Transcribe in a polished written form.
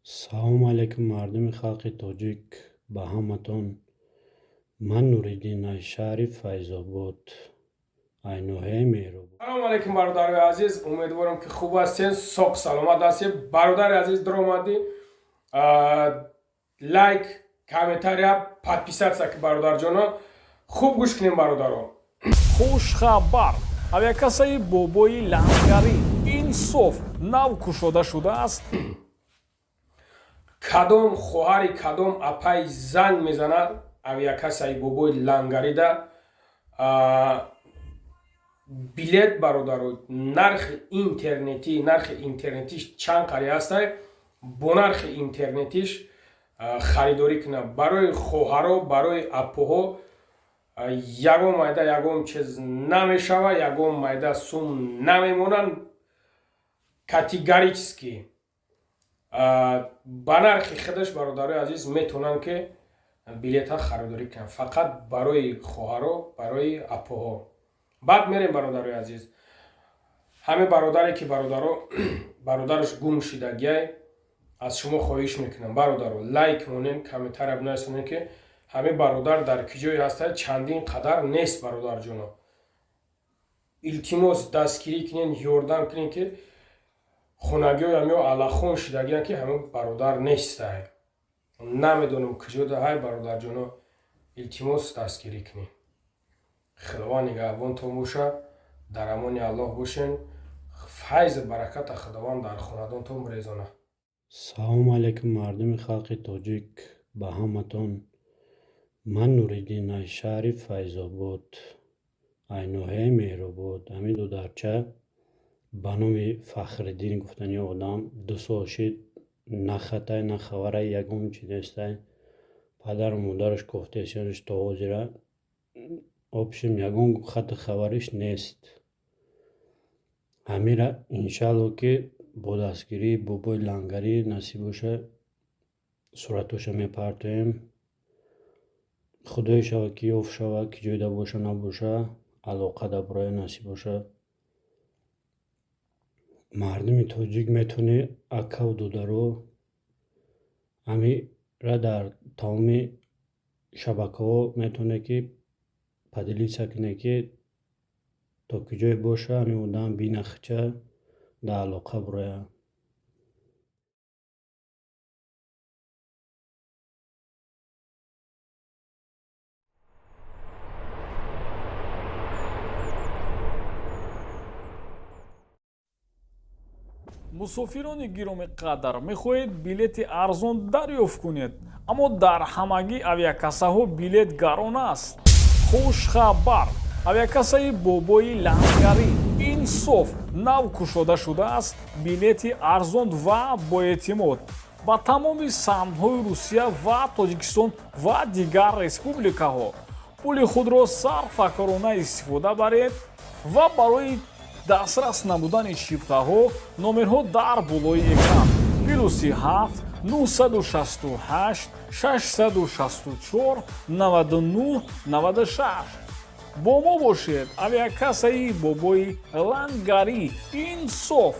салому алайкум мардуми халқи тоҷик, ба ҳаматон. Ман Нуриддин аз шаҳри Файзобод, айноҳияи Меҳробод. салому алайкум бародари азиз, умедворам ки хуб ҳастен, соҳ саломат ҳастед. Бародари азиз даромадӣ, лайк, комментария, подписатсия ки бародарҷоно хуб гӯш кунем бародарон. хушхабар, авиакасаи бобои лангарӣ инсоф нав кушода шудааст. Кадом хоҳари кадом апай занг мезанад авиакасаи бобои лангарида билет бародаро, нархи интернетиш чанд қари ҳастай, бо нархи интернетиш харидорӣ кунад. Барои хоҳаро, барои апоҳо ягон майда ягон чиз намешава, ягон майда сум намемонанд. Категорически ба нархи худаш бародари азиз метавонанд ки билетҳо харидорӣ кунанд, фақат барои хоҳаро, барои апоҳо. баъд мерем бародари азиз, ҳамин бародаре ки бародараш гум шудагиай, аз шумо хоҳиш мекунам бародаро, лайк монем, комментария бинависонем ки ҳамин бародар дар киҷое ҳастад, чандин қадар нест бародарҷоно. Илтимос дастгирӣ кунен, ёрдам кунен ки хонагиҳоям ё алахон шудагиям ки ҳамин бародар нестай. Намедонам куҷода. ҳай бародарҷоно, илтимос дастгирӣ кунен. Худованд нигаҳбонтон бошад, дар амони Аллоҳ бошен. Файзу бараката Худованд дар хонадонтон бирезонад. салому алайкум мардуми халқи тоҷик, ба ҳаматон. Ман Нуриддин аз шаҳри Файзобод, айноҳияи Меҳробод. Ҳамин дударча ба номи Фахриддин гуфтани одам 2 сол шид, на хатай, на хабарай, ягон чи нестай. Падару модараш кофтесионаш то ҳозира, обшим ягон хату хабариш нест. Ҳамира иншаалло ки бо дастгирии бобои лангарӣ насиб боша, суратоша мепартоем. Худое шава ки ёфт шава, ки ҷойда боша набоша, алоқа да бурая насиб боша. Мардуми тоҷик метавони акаву додаро ҳамира дар тамоми шабакаҳо метавоне ки падилиса куне ки то куҷое боша ҳамин одам бинахча дар алоқа бурая. мусофирони гиромиқадар, мехоҳед билети арзон дарёфт кунед, аммо дар ҳамагӣ авиакасаҳо билет гарон аст. хушхабар, авиакасаи бобои лангарӣ инсоф нав кушода шудааст билети арзон ва боэътимод ба тамоми самтҳои Русия ва Тоҷикистон ва дигар республикаҳо. пули худро сарфакорона истифода баред ва барои дастрас намудани шибтаҳо номерҳо дар болои экран +7 968 664 99 96. бо мо бошед. Авиакасаи бобои лангарӣ инсоф.